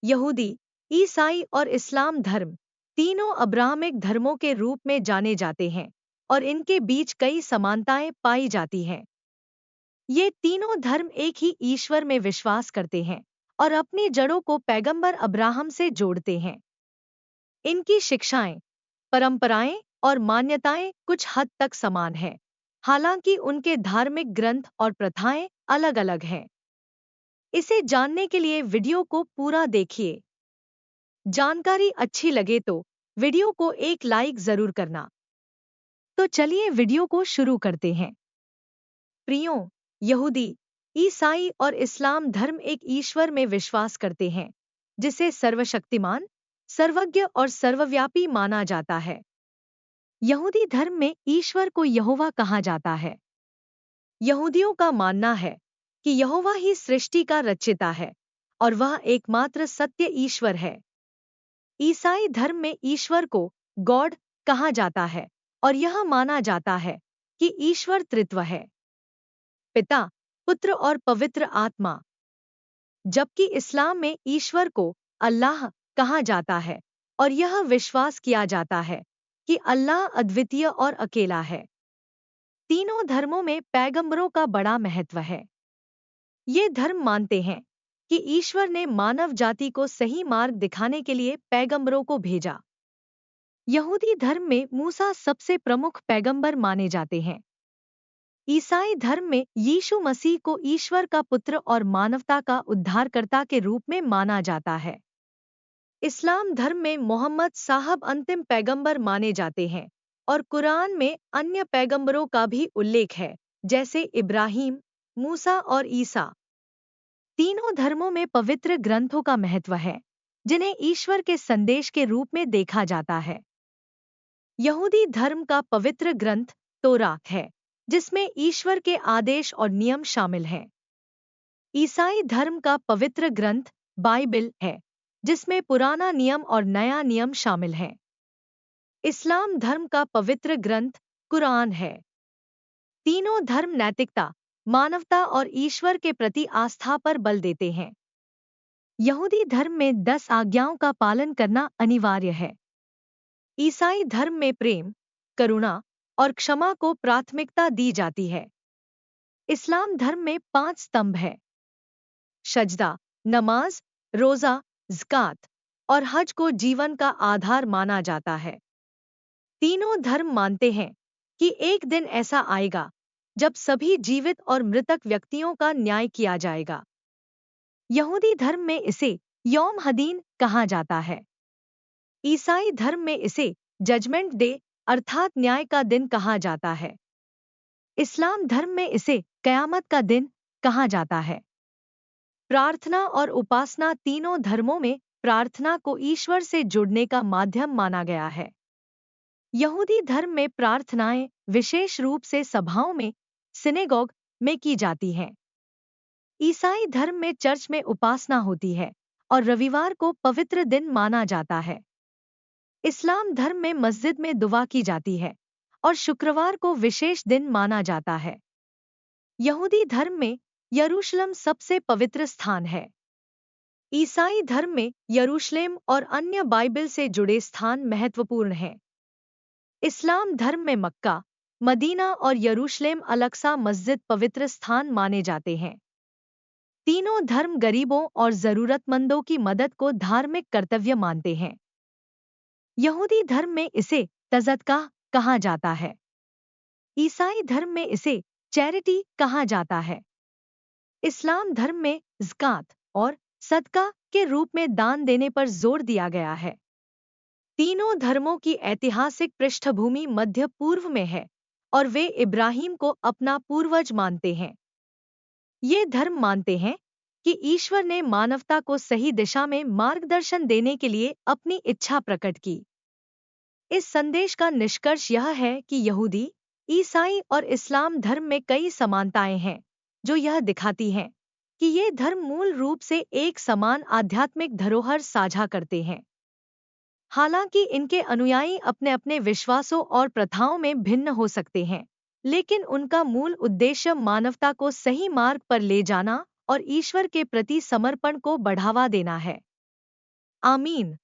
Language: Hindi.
यहूदी, ईसाई और इस्लाम धर्म तीनों अब्राहमिक धर्मों के रूप में जाने जाते हैं और इनके बीच कई समानताएं पाई जाती हैं। ये तीनों धर्म एक ही ईश्वर में विश्वास करते हैं और अपनी जड़ों को पैगंबर अब्राहम से जोड़ते हैं। इनकी शिक्षाएं, परंपराएं और मान्यताएं कुछ हद तक समान हैं, हालांकि उनके धार्मिक ग्रंथ और प्रथाएं अलग-अलग हैं। इसे जानने के लिए वीडियो को पूरा देखिए। जानकारी अच्छी लगे तो वीडियो को एक लाइक जरूर करना। तो चलिए वीडियो को शुरू करते हैं। प्रियो, यहूदी, ईसाई और इस्लाम धर्म एक ईश्वर में विश्वास करते हैं, जिसे सर्वशक्तिमान, सर्वज्ञ और सर्वव्यापी माना जाता है। यहूदी धर्म में ईश्वर को यहोवा कहा जाता है। यहूदियों का मानना है कि यहोवा ही सृष्टि का रचयिता है और वह एकमात्र सत्य ईश्वर है। ईसाई धर्म में ईश्वर को गॉड कहा जाता है और यह माना जाता है कि ईश्वर त्रित्व है, पिता, पुत्र और पवित्र आत्मा। जबकि इस्लाम में ईश्वर को अल्लाह कहा जाता है और यह विश्वास किया जाता है कि अल्लाह अद्वितीय और अकेला है। तीनों धर्मों में पैगंबरों का बड़ा महत्व है। ये धर्म मानते हैं कि ईश्वर ने मानव जाति को सही मार्ग दिखाने के लिए पैगंबरों को भेजा। यहूदी धर्म में मूसा सबसे प्रमुख पैगंबर माने जाते हैं। ईसाई धर्म में यीशु मसीह को ईश्वर का पुत्र और मानवता का उद्धारकर्ता के रूप में माना जाता है। इस्लाम धर्म में मोहम्मद साहब अंतिम पैगंबर माने जाते हैं और कुरान में अन्य पैगंबरों का भी उल्लेख है, जैसे इब्राहिम, मूसा और ईसा। तीनों धर्मों में पवित्र ग्रंथों का महत्व है, जिन्हें ईश्वर के संदेश के रूप में देखा जाता है। यहूदी धर्म का पवित्र ग्रंथ तोरा है, जिसमें ईश्वर के आदेश और नियम शामिल हैं। ईसाई धर्म का पवित्र ग्रंथ बाइबिल है, जिसमें पुराना नियम और नया नियम शामिल हैं। इस्लाम धर्म का पवित्र ग्रंथ कुरान है। तीनों धर्म नैतिकता, मानवता और ईश्वर के प्रति आस्था पर बल देते हैं। यहूदी धर्म में 10 आज्ञाओं का पालन करना अनिवार्य है। ईसाई धर्म में प्रेम, करुणा और क्षमा को प्राथमिकता दी जाती है। इस्लाम धर्म में 5 स्तंभ हैं: सजदा, नमाज, रोजा, ज़कात और हज को जीवन का आधार माना जाता है। तीनों धर्म मानते हैं कि एक दिन ऐसा आएगा जब सभी जीवित और मृतक व्यक्तियों का न्याय किया जाएगा। यहूदी धर्म में इसे यौम हदीन कहा जाता है। ईसाई धर्म में इसे जजमेंट डे अर्थात न्याय का दिन कहा जाता है। इस्लाम धर्म में इसे कयामत का दिन कहा जाता है। प्रार्थना और उपासना तीनों धर्मों में प्रार्थना को ईश्वर से जुड़ने का माध्यम माना गया है। यहूदी धर्म में प्रार्थनाएं विशेष रूप से सभाओं में, सिनेगॉग में की जाती हैं। ईसाई धर्म में चर्च में उपासना होती है और रविवार को पवित्र दिन माना जाता है। इस्लाम धर्म में मस्जिद में दुआ की जाती है और शुक्रवार को विशेष दिन माना जाता है। यहूदी धर्म में यरूशलेम सबसे पवित्र स्थान है। ईसाई धर्म में यरूशलेम और अन्य बाइबल से जुड़े स्थान महत्वपूर्ण हैं। इस्लाम धर्म में मक्का, मदीना और यरूशलेम अल-अक्सा मस्जिद पवित्र स्थान माने जाते हैं। तीनों धर्म गरीबों और जरूरतमंदों की मदद को धार्मिक कर्तव्य मानते हैं। यहूदी धर्म में इसे तज़दका कहा जाता है। ईसाई धर्म में इसे चैरिटी कहा जाता है। इस्लाम धर्म में ज़कात और सदका के रूप में दान देने पर जोर दिया गया है। तीनों धर्मों की ऐतिहासिक पृष्ठभूमि मध्य पूर्व में है और वे इब्राहिम को अपना पूर्वज मानते हैं। ये धर्म मानते हैं कि ईश्वर ने मानवता को सही दिशा में मार्गदर्शन देने के लिए अपनी इच्छा प्रकट की। इस संदेश का निष्कर्ष यह है कि यहूदी, ईसाई और इस्लाम धर्म में कई समानताएं हैं, जो यह दिखाती हैं कि ये धर्म मूल रूप से एक समान आध्यात्मिक धरोहर साझा करते हैं। हालांकि इनके अनुयायी अपने अपने विश्वासों और प्रथाओं में भिन्न हो सकते हैं, लेकिन उनका मूल उद्देश्य मानवता को सही मार्ग पर ले जाना और ईश्वर के प्रति समर्पण को बढ़ावा देना है। आमीन।